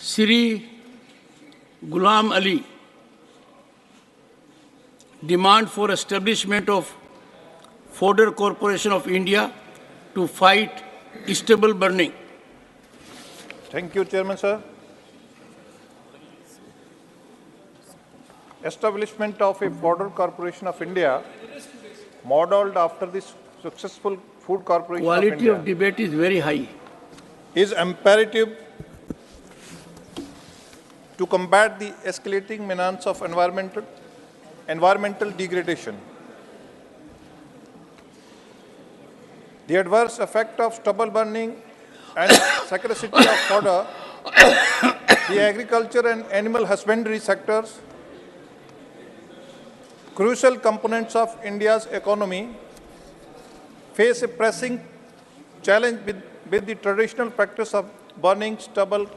Sri Ghulam Ali demand for establishment of Fodder Corporation of India to fight stubble burning. Thank you, Chairman, sir. Establishment of a Fodder Corporation of India, modeled after the successful Food Corporation of Quality India, of debate is very high. is imperative to combat the escalating menace of environmental degradation. The adverse effect of stubble burning and scarcity of fodder, the agriculture and animal husbandry sectors, crucial components of India's economy, face a pressing challenge with the traditional practice of burning stubble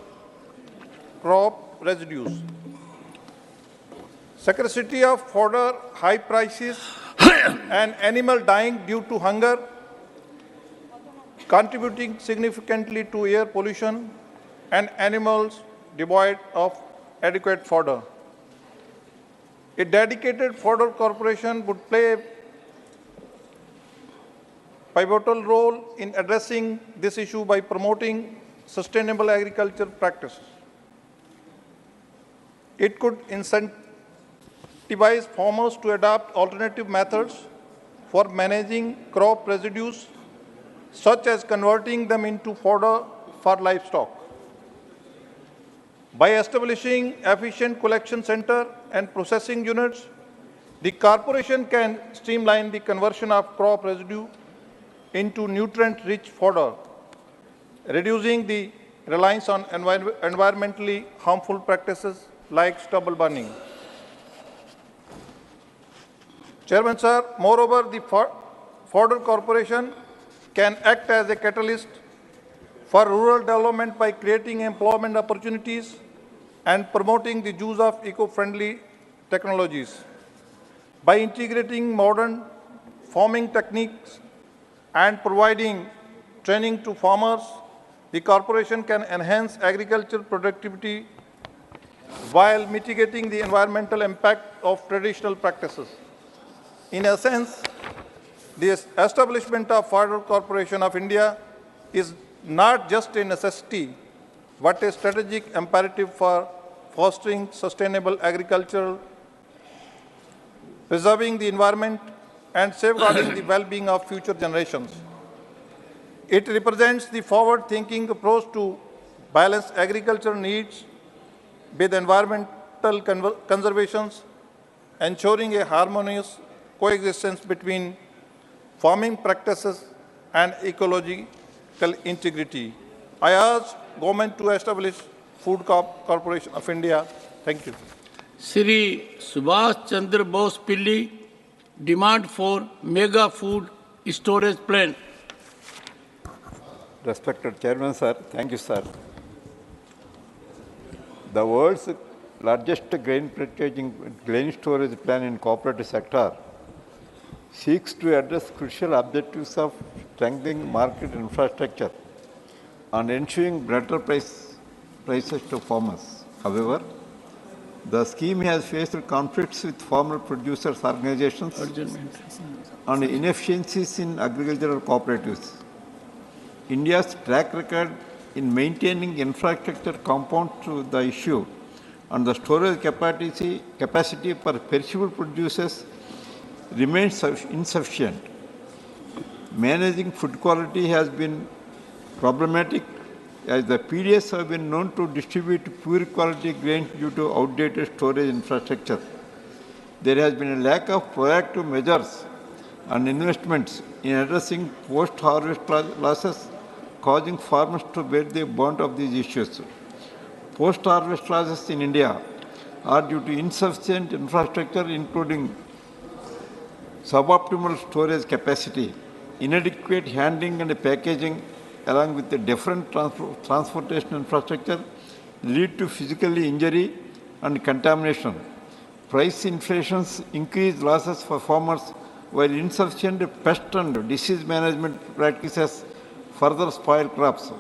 crop residues. Scarcity of fodder, high prices, and animal dying due to hunger, contributing significantly to air pollution and animals devoid of adequate fodder. A dedicated fodder corporation would play a pivotal role in addressing this issue by promoting sustainable agriculture practices. It could incentivize farmers to adopt alternative methods for managing crop residues, such as converting them into fodder for livestock. By establishing efficient collection center and processing units, the corporation can streamline the conversion of crop residue into nutrient-rich fodder, reducing the reliance on environmentally harmful practices like stubble burning. Chairman, sir, moreover, the Fodder Corporation can act as a catalyst for rural development by creating employment opportunities and promoting the use of eco-friendly technologies. By integrating modern farming techniques and providing training to farmers, the corporation can enhance agricultural productivity while mitigating the environmental impact of traditional practices. In essence, the establishment of Fodder Corporation of India is not just a necessity, but a strategic imperative for fostering sustainable agriculture, preserving the environment, and safeguarding the well-being of future generations. It represents the forward-thinking approach to balance agricultural needs with environmental conservation, ensuring a harmonious coexistence between farming practices and ecological integrity. I urge government to establish Food Corporation of India. Thank you. Sri Subhash Chandra Bose Pilli demand for mega food storage plan. Respected Chairman, sir. Thank you, sir. The world's largest grain storage plan in cooperative sector seeks to address crucial objectives of strengthening market infrastructure and ensuring better prices to farmers. However, the scheme has faced conflicts with farmer producers organizations and inefficiencies in agricultural cooperatives. India's track record in maintaining infrastructure compounds to the issue, and the storage capacity for perishable producers remains insufficient. Managing food quality has been problematic, as the PDS have been known to distribute poor quality grains due to outdated storage infrastructure. There has been a lack of proactive measures and investments in addressing post-harvest losses, causing farmers to bear the brunt of these issues. Post-harvest losses in India are due to insufficient infrastructure, including suboptimal storage capacity, inadequate handling and packaging, along with the different transportation infrastructure, lead to physical injury and contamination. Price inflations increase losses for farmers, while insufficient pest and disease management practices further spoil crops.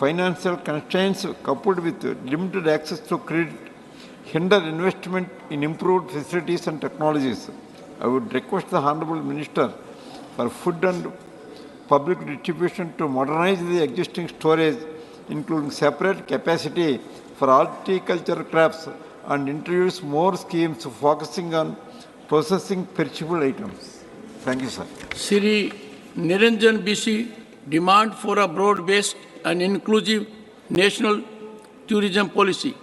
financial constraints coupled with limited access to credit hinder investment in improved facilities and technologies. I would request the Honorable Minister for Food and Public Distribution to modernize the existing storage, including separate capacity for horticultural crops, and introduce more schemes focusing on processing perishable items. Thank you, sir. Shri Niranjan BC, demand for a broad-based and inclusive national tourism policy.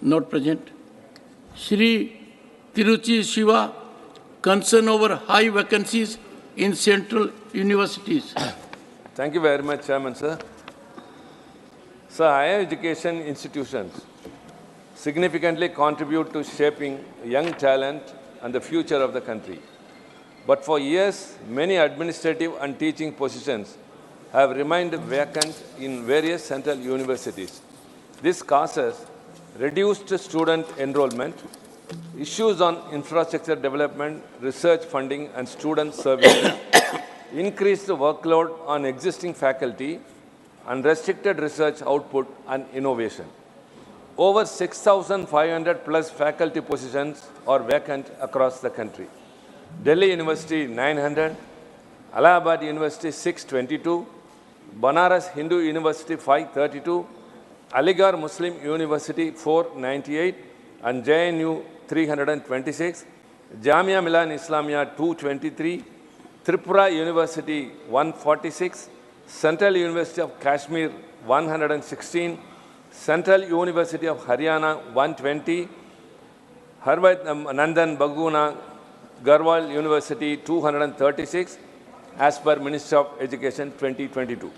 Not present. Shri Tiruchi Shiva, concern over high vacancies in central universities. Thank you very much, Chairman, sir. Sir, higher education institutions significantly contribute to shaping young talent and the future of the country. But for years, many administrative and teaching positions have remained vacant in various central universities. This causes reduced student enrollment, issues on infrastructure development, research funding, and student services, increased workload on existing faculty, and restricted research output and innovation. Over 6,500 plus faculty positions are vacant across the country. Delhi University 900, Allahabad University 622, Banaras Hindu University 532, Aligarh Muslim University 498, and JNU 326, Jamia Milan Islamia 223, Tripura University 146, Central University of Kashmir 116, Central University of Haryana 120, Harvard Nandan Baguna Garhwal University 236, as per Ministry of Education 2022.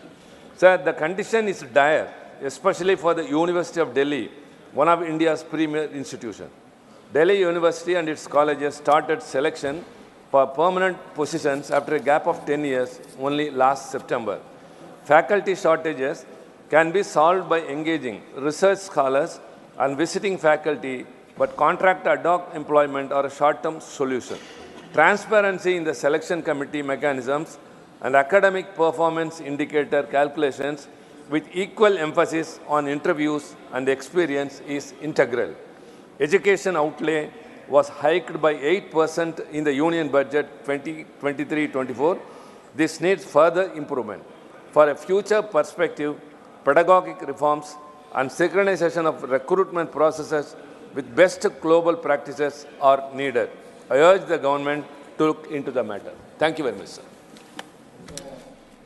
Sir, the condition is dire, especially for the University of Delhi, one of India's premier institutions. Delhi University and its colleges started selection for permanent positions after a gap of 10 years only last September. Faculty shortages can be solved by engaging research scholars and visiting faculty, but contract ad hoc employment are a short-term solution. Transparency in the selection committee mechanisms and academic performance indicator calculations with equal emphasis on interviews and experience is integral. Education outlay was hiked by 8% in the Union Budget 2023-24. This needs further improvement. For a future perspective, pedagogic reforms and synchronization of recruitment processes with best global practices are needed. I urge the government to look into the matter. Thank you very much, sir.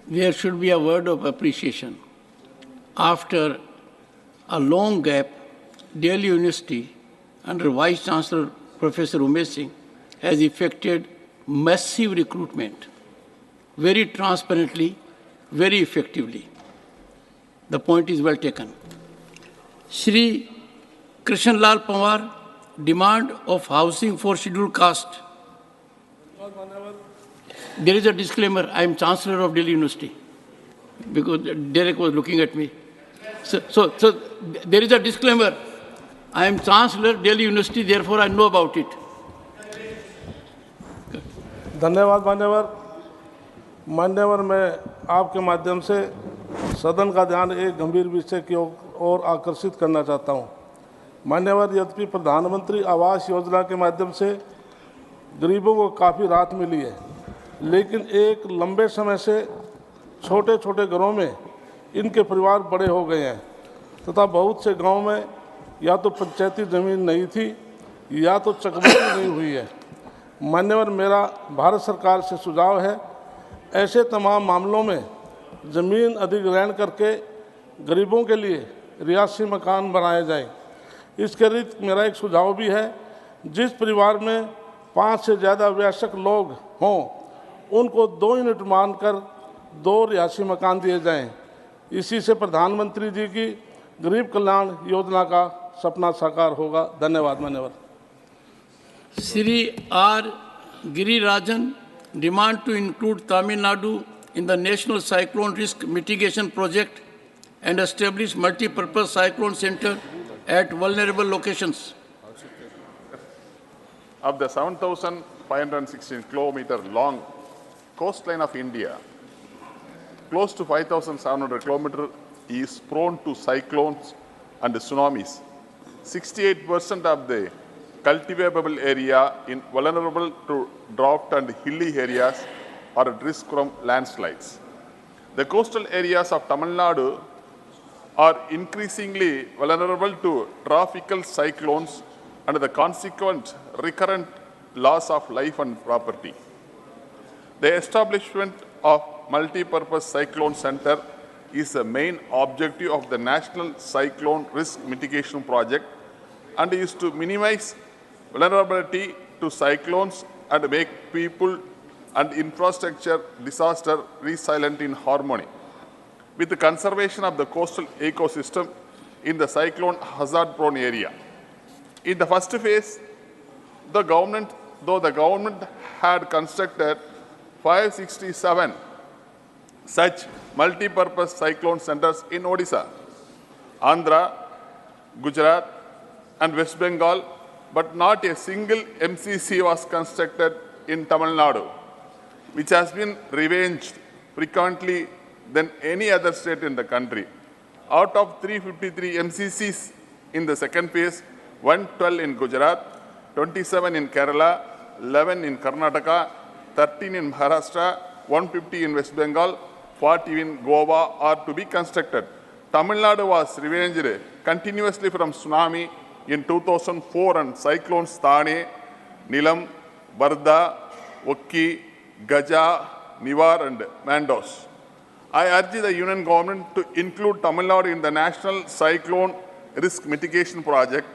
There should be a word of appreciation. After a long gap, Delhi University, under Vice Chancellor Professor Umesh Singh, has effected massive recruitment, very transparently, very effectively. The point is well taken. Shri Krishnalal Pawar, demand of housing for scheduled caste. There is a disclaimer. I am Chancellor of Delhi University, because Derek was looking at me. So there is a disclaimer. I am Chancellor Delhi University, therefore I know about it. धन्यवाद मान्यवर। मान्यवर, मैं आपके माध्यम से सदन का ध्यान एक गंभीर विषय की ओर आकर्षित करना चाहता हूं। मान्यवर, यद्यपि प्रधानमंत्री आवास योजना के माध्यम से गरीबों को काफ़ी राहत मिली है, लेकिन एक लंबे समय से छोटे छोटे घरों में इनके परिवार बड़े हो गए हैं तथा बहुत से गांव में या तो पंचायती ज़मीन नहीं थी या तो चकबंदी नहीं हुई है। मान्यवर, मेरा भारत सरकार से सुझाव है, ऐसे तमाम मामलों में ज़मीन अधिग्रहण करके गरीबों के लिए रिहायशी मकान बनाए जाएं। इसके रीत मेरा एक सुझाव भी है, जिस परिवार में 5 से ज़्यादा वयस्क लोग हों, उनको 2 यूनिट मानकर 2 रिहायशी मकान दिए जाएं। इसी से प्रधानमंत्री जी की गरीब कल्याण योजना का सपना साकार होगा। धन्यवाद मान्यवर। Shri R. Girirajan, demand to include Tamil Nadu in the National Cyclone Risk Mitigation Project and establish multi-purpose cyclone center at vulnerable locations. Of the 7,516 kilometer long coastline of India, close to 5,700 kilometers is prone to cyclones and tsunamis. 68% of the cultivable area is vulnerable to drought and hilly areas are at risk from landslides. The coastal areas of Tamil Nadu are increasingly vulnerable to tropical cyclones and the consequent recurrent loss of life and property. The establishment of multi-purpose cyclone center is the main objective of the National Cyclone Risk Mitigation Project and is to minimize vulnerability to cyclones and make people and infrastructure disaster resilient in harmony with the conservation of the coastal ecosystem in the cyclone hazard-prone area. In the first phase, the government had constructed 567 such multi-purpose cyclone centers in Odisha, Andhra, Gujarat, and West Bengal, but not a single MCC was constructed in Tamil Nadu, which has been revenged frequently than any other state in the country. Out of 353 MCCs in the second phase, 112 in Gujarat, 27 in Kerala, 11 in Karnataka, 13 in Maharashtra, 150 in West Bengal, 40 in Goa are to be constructed. Tamil Nadu was revenged continuously from tsunami in 2004 and cyclones Thane, Nilam, Varda, Okki, Gaja, Nivar and Mandos. I urge the Union Government to include Tamil Nadu in the National Cyclone Risk Mitigation Project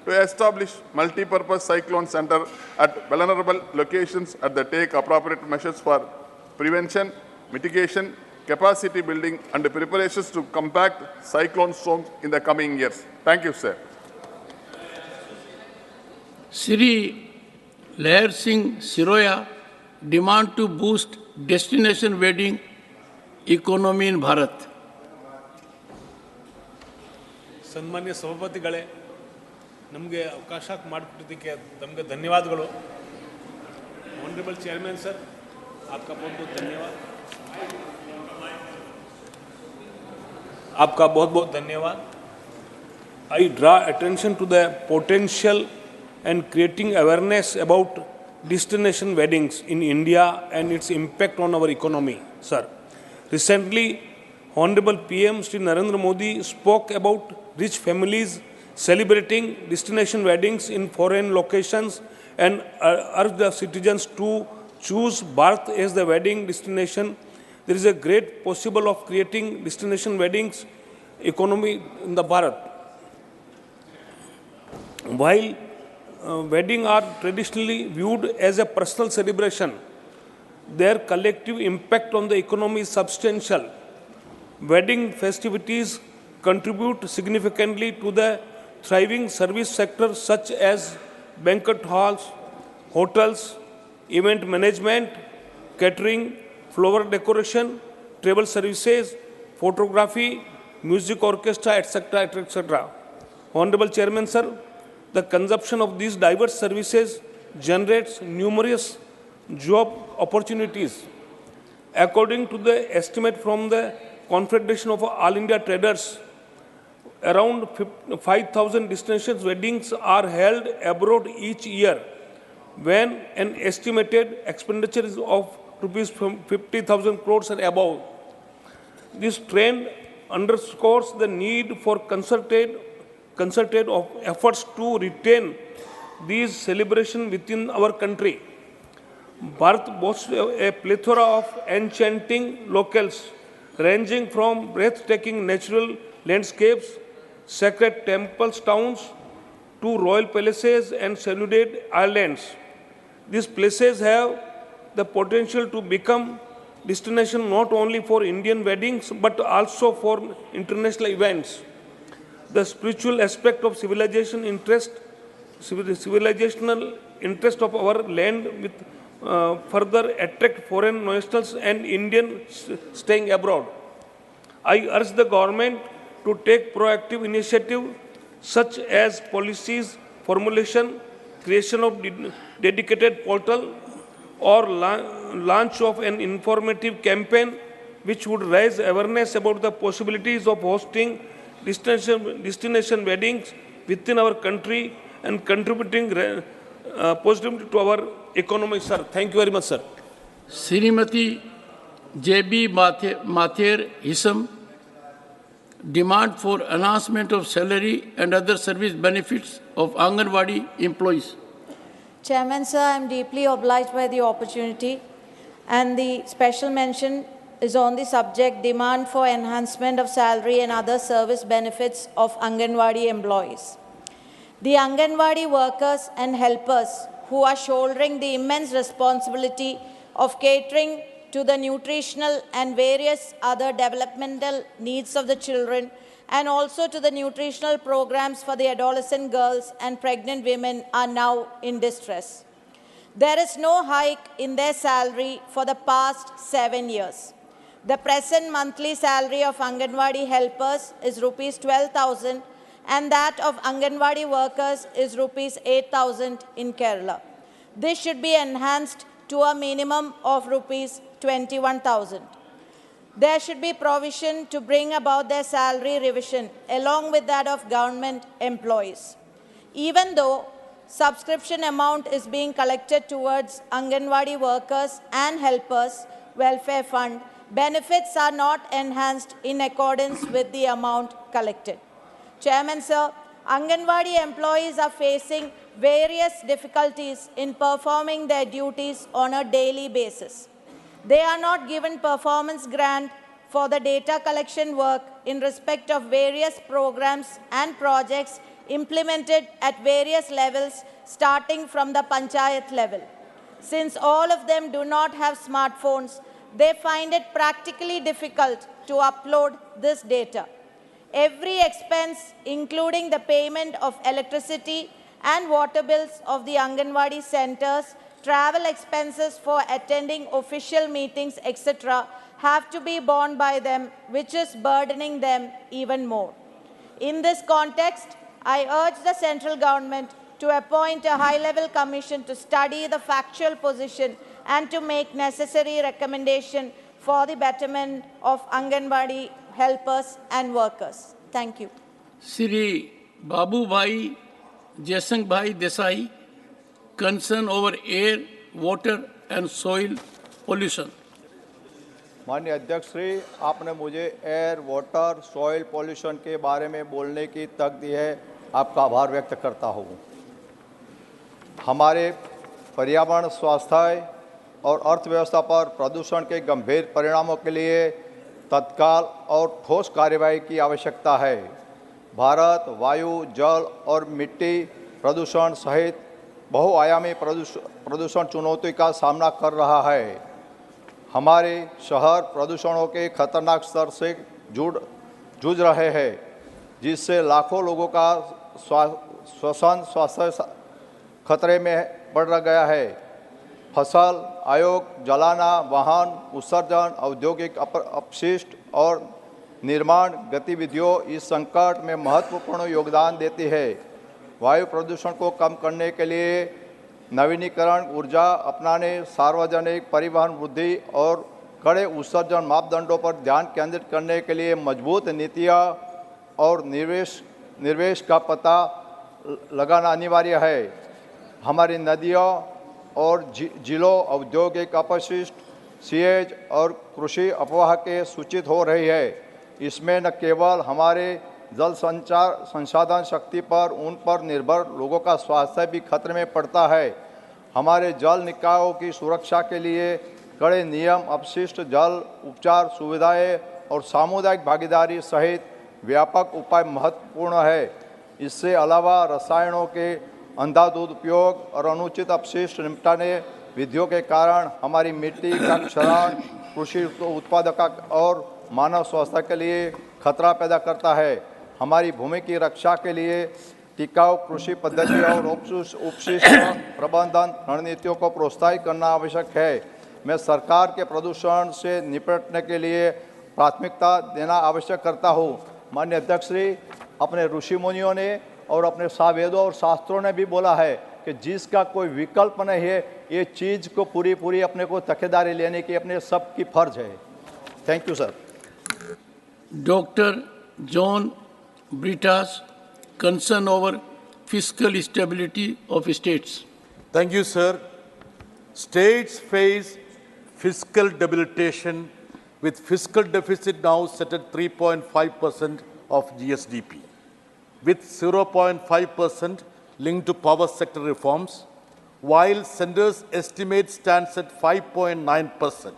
to establish multi-purpose cyclone center at vulnerable locations and take appropriate measures for prevention, mitigation, capacity building and preparations to combat cyclone storms in the coming years. Thank you, sir. Sri Lair Singh Siroya demand to boost destination wedding economy in Bharat. ಸನ್ಮಾನ್ಯ ಸಭಾಪತಿಗಳೇ, ನಮಗೆ ಅವಕಾಶ ಮಾಡಿಕೊಟ್ಟಿದ್ದಕ್ಕೆ ತಮಗೆ ಧನ್ಯವಾದಗಳು. Honourable chairman sir, आपका बहुत बहुत धन्यवाद. आपका बहुत बहुत धन्यवाद. I draw attention to the potential and creating awareness about destination weddings in India and its impact on our economy, sir. Recently, Honorable PM Shri Narendra Modi spoke about rich families celebrating destination weddings in foreign locations and urged the citizens to choose Bharat as the wedding destination. There is a great possible of creating destination weddings economy in the Bharat. While weddings are traditionally viewed as a personal celebration, their collective impact on the economy is substantial. Wedding festivities contribute significantly to the thriving service sector such as banquet halls, hotels, event management, catering, flower decoration, travel services, photography, music orchestra, etc., etc. Honorable Chairman, sir, the consumption of these diverse services generates numerous job opportunities. According to the estimate from the Confederation of All India Traders, around 5,000 destination weddings are held abroad each year, when an estimated expenditure is of rupees 50,000 crores and above. This trend underscores the need for concerted efforts to retain these celebrations within our country. Bharat boasts a plethora of enchanting locales, ranging from breathtaking natural landscapes, sacred temples, towns, to royal palaces and secluded islands. These places have the potential to become destination not only for Indian weddings but also for international events. The spiritual aspect of civilizational interest of our land with further attract foreign nationals and Indians staying abroad. I urge the government to take proactive initiative such as policies formulation, creation of dedicated portal or launch of an informative campaign which would raise awareness about the possibilities of hosting destination weddings within our country and contributing positively to our economy, sir. Thank you very much, sir. Srimati J.B. Mather Hisam, demand for enhancement of salary and other service benefits of Anganwadi employees. Chairman, sir, I am deeply obliged by the opportunity, and the special mention is on the subject demand for enhancement of salary and other service benefits of Anganwadi employees. The Anganwadi workers and helpers who are shouldering the immense responsibility of catering to the nutritional and various other developmental needs of the children, and also to the nutritional programs for the adolescent girls and pregnant women, are now in distress. There is no hike in their salary for the past 7 years. The present monthly salary of Anganwadi helpers is Rs 12,000 and that of Anganwadi workers is Rs 8,000 in Kerala. This should be enhanced to a minimum of Rs 21,000. There should be provision to bring about their salary revision along with that of government employees. Even though subscription amount is being collected towards Anganwadi workers and helpers welfare fund, benefits are not enhanced in accordance with the amount collected. Chairman, sir, Anganwadi employees are facing various difficulties in performing their duties on a daily basis. They are not given performance grant for the data collection work in respect of various programs and projects implemented at various levels, starting from the panchayat level. Since all of them do not have smartphones, they find it practically difficult to upload this data. Every expense, including the payment of electricity and water bills of the Anganwadi centers, travel expenses for attending official meetings, etc., have to be borne by them, which is burdening them even more. In this context, I urge the central government to appoint a high-level commission to study the factual position and to make necessary recommendation for the betterment of Anganwadi helpers and workers. Thank you. Sri Babu Bhai Jaisang Bhai Desai, concern over air, water and soil pollution. माननीय अध्यक्ष श्री, आपने मुझे air, water, soil pollution के बारे में बोलने की तक दी है, आपका आभार व्यक्त करता हूँ। हमारे पर्यावरण, स्वास्थ्य और अर्थव्यवस्था पर प्रदूषण के गंभीर परिणामों के लिए तत्काल और ठोस कार्यवाही की आवश्यकता है। भारत वायु, जल और मिट्टी प्रदूषण सहित बहुआयामी प्रदूषण चुनौती का सामना कर रहा है। हमारे शहर प्रदूषणों के खतरनाक स्तर से जूझ रहे हैं, जिससे लाखों लोगों का स्वास्थ्य खतरे में बढ़ गया है। फसल, आयोग, जलाना, वाहन उत्सर्जन, औद्योगिक अपशिष्ट और निर्माण गतिविधियों इस संकट में महत्वपूर्ण योगदान देती है। वायु प्रदूषण को कम करने के लिए नवीनीकरण ऊर्जा अपनाने, सार्वजनिक परिवहन वृद्धि और कड़े उत्सर्जन मापदंडों पर ध्यान केंद्रित करने के लिए मजबूत नीतियाँ और निवेश का पता लगाना अनिवार्य है। हमारी नदियों और जिलों औद्योगिक अपशिष्ट, सीएज और कृषि अपवाह के सूचित हो रही है। इसमें न केवल हमारे जल संसाधन शक्ति पर उन पर निर्भर लोगों का स्वास्थ्य भी खतरे में पड़ता है। हमारे जल निकायों की सुरक्षा के लिए कड़े नियम, अपशिष्ट जल उपचार सुविधाएं और सामुदायिक भागीदारी सहित व्यापक उपाय महत्वपूर्ण है। इससे अलावा रसायनों के अंधाधुंध उपयोग और अनुचित अपशिष्ट निपटाने विधियों के कारण हमारी मिट्टी का क्षरण कृषि उत्पादकता और मानव स्वास्थ्य के लिए खतरा पैदा करता है। हमारी भूमि की रक्षा के लिए टिकाऊ कृषि पद्धति और उपशिष्ट प्रबंधन रणनीतियों को प्रोत्साहित करना आवश्यक है। मैं सरकार के प्रदूषण से निपटने के लिए प्राथमिकता देना आवश्यक करता हूँ। माननीय अध्यक्ष श्री, अपने ऋषि मुनियों ने और अपने वेदों और शास्त्रों ने भी बोला है कि जिसका कोई विकल्प नहीं है, ये चीज़ को पूरी अपने को तकेदारी लेने की अपने सबकी फर्ज है। Thank you, sir. Dr. John Britta's concern over fiscal stability of states. Thank you, sir. States face fiscal debilitation with fiscal deficit now set at 3.5% of GSDP, with 0.5% linked to power sector reforms, while centre's estimate stands at 5.9%.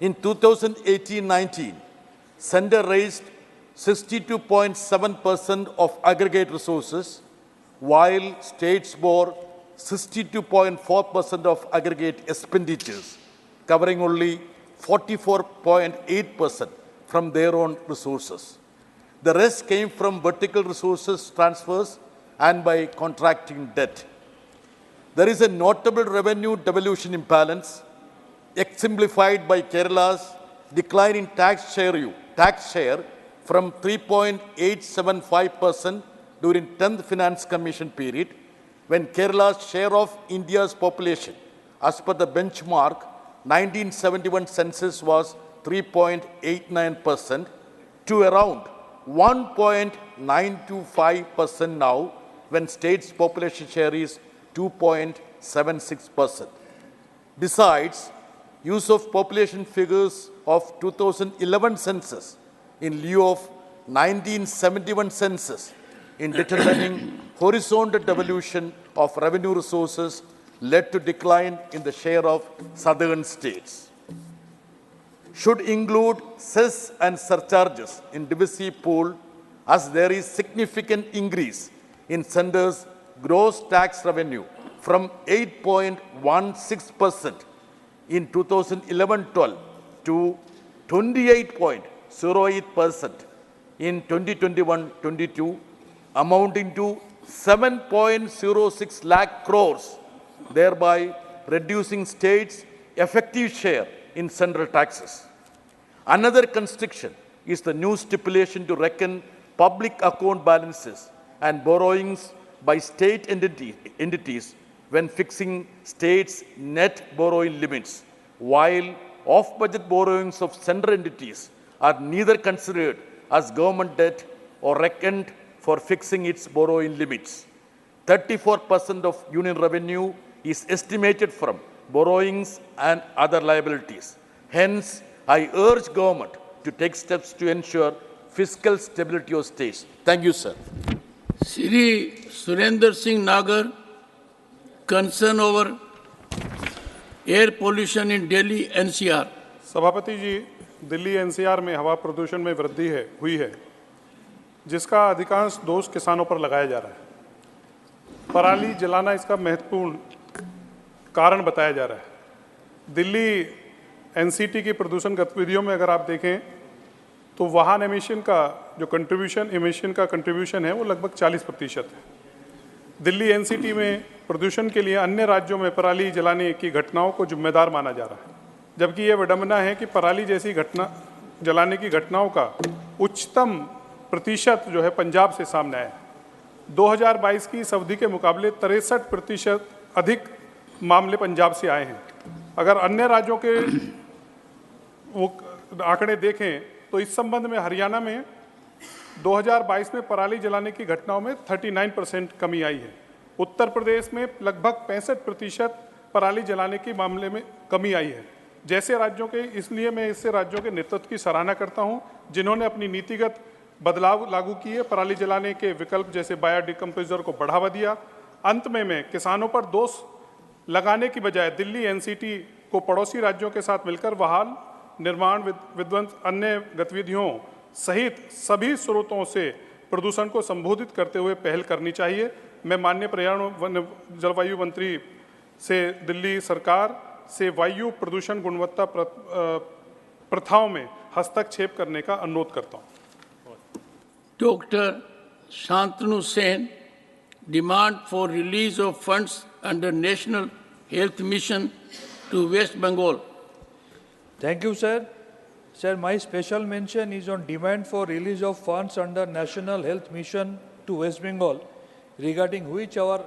In 2018-19, centre raised 62.7% of aggregate resources, while states bore 62.4% of aggregate expenditures, covering only 44.8% from their own resources. The rest came from vertical resources transfers and by contracting debt. There is a notable revenue devolution imbalance, exemplified by Kerala's decline in tax share from 3.875% during 10th Finance Commission period, when Kerala's share of India's population, as per the benchmark 1971 census, was 3.89%, to around 1.925% now, when state's population share is 2.76%. Besides, use of population figures of 2011 census in lieu of 1971 census in determining horizontal devolution of revenue resources led to decline in the share of southern states. Should include cess and surcharges in divisive pool, as there is significant increase in centre's gross tax revenue from 8.16% in 2011-12 to 28.08% in 2021-22, amounting to 7.06 lakh crores, thereby reducing states' effective share in central taxes. Another constriction is the new stipulation to reckon public account balances and borrowings by state entities when fixing states' net borrowing limits, while off-budget borrowings of central entities are neither considered as government debt or reckoned for fixing its borrowing limits. 34% of union revenue is estimated from borrowings and other liabilities. Hence, I urge government to take steps to ensure fiscal stability of states. Thank you, sir. Shri Surender Singh Nagar, concern over air pollution in Delhi NCR. सभापति जी, Delhi NCR में हवा प्रदूषण में वृद्धि हुई है, जिसका अधिकांश दोष किसानों पर लगाया जा रहा है। पराली जलाना इसका महत्वपूर्ण कारण बताया जा रहा है। दिल्ली एनसीटी की प्रदूषण गतिविधियों में अगर आप देखें तो वाहन एमिशन का जो कंट्रीब्यूशन है वो लगभग 40% है। दिल्ली एनसीटी में प्रदूषण के लिए अन्य राज्यों में पराली जलाने की घटनाओं को जिम्मेदार माना जा रहा है, जबकि ये विडंबना है कि पराली जैसी जलाने की घटनाओं का उच्चतम प्रतिशत जो है पंजाब से सामने आया है। 2022 की इस अवधि के मुकाबले 63% अधिक मामले पंजाब से आए हैं। अगर अन्य राज्यों के वो आंकड़े देखें तो इस संबंध में हरियाणा में 2022 में पराली जलाने की घटनाओं में 39% कमी आई है। उत्तर प्रदेश में लगभग 65% पराली जलाने के मामले में कमी आई है। जैसे राज्यों के, इसलिए मैं इससे राज्यों के नेतृत्व की सराहना करता हूं, जिन्होंने अपनी नीतिगत बदलाव लागू किए, पराली जलाने के विकल्प जैसे बायोडिकम्पोजर को बढ़ावा दिया। अंत में मैं किसानों पर दोष लगाने की बजाय दिल्ली एनसीटी को पड़ोसी राज्यों के साथ मिलकर वाहन निर्माण, विध्वंस, अन्य गतिविधियों सहित सभी स्रोतों से प्रदूषण को संबोधित करते हुए पहल करनी चाहिए। मैं माननीय पर्यावरण जलवायु मंत्री से दिल्ली सरकार से वायु प्रदूषण गुणवत्ता प्रथाओं में हस्तक्षेप करने का अनुरोध करता हूं। Dr. Shantanu Sen, demand for release of funds under National Health Mission to West Bengal. Thank you, sir. Sir, my special mention is on demand for release of funds under National Health Mission to West Bengal, regarding which our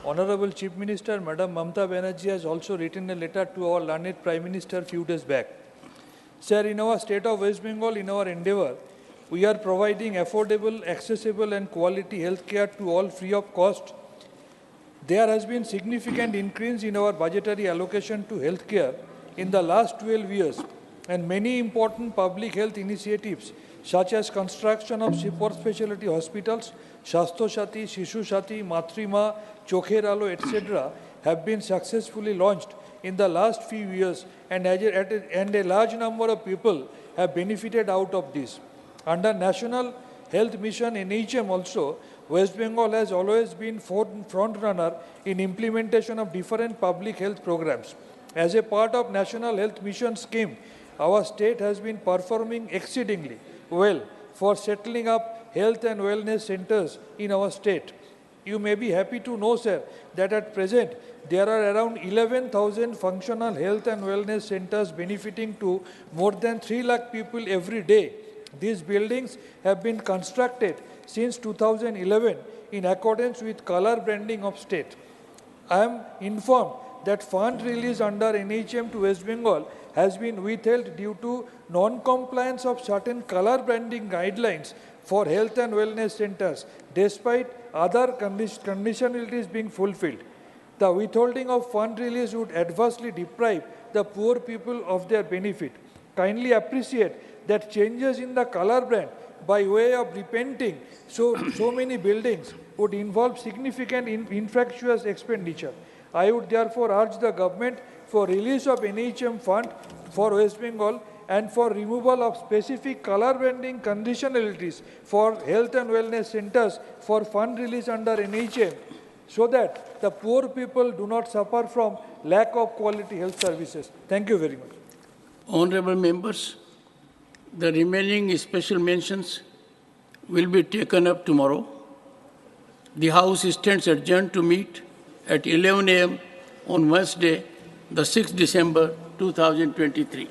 Honorable Chief Minister, Madam Mamata Banerjee, has also written a letter to our learned Prime Minister a few days back. Sir, in our state of West Bengal, in our endeavor, we are providing affordable, accessible and quality health care to all free of cost. There has been significant increase in our budgetary allocation to health care in the last 12 years, and many important public health initiatives such as construction of super specialty hospitals, Shastho Shati, Shishu Shati, Matrima, Chokher Alo, etc. have been successfully launched in the last few years, and a large number of people have benefited out of this. Under National Health Mission NHM also, West Bengal has always been front runner in implementation of different public health programs. As a part of National Health Mission scheme, our state has been performing exceedingly well for settling up health and wellness centers in our state. You may be happy to know, sir, that at present there are around 11,000 functional health and wellness centers benefiting to more than 3 lakh people every day. These buildings have been constructed since 2011 in accordance with color branding of state. I am informed that fund release under NHM to West Bengal has been withheld due to non-compliance of certain color branding guidelines for health and wellness centers, despite other conditionalities being fulfilled. The withholding of fund release would adversely deprive the poor people of their benefit. Kindly appreciate that changes in the color brand by way of repainting so many buildings would involve significant infractuous expenditure. I would therefore urge the government for release of NHM fund for West Bengal and for removal of specific color branding conditionalities for health and wellness centers for fund release under NHM, so that the poor people do not suffer from lack of quality health services. Thank you very much. Honorable members, the remaining special mentions will be taken up tomorrow. The House stands adjourned to meet at 11 a.m. on Wednesday, the 6th December 2023.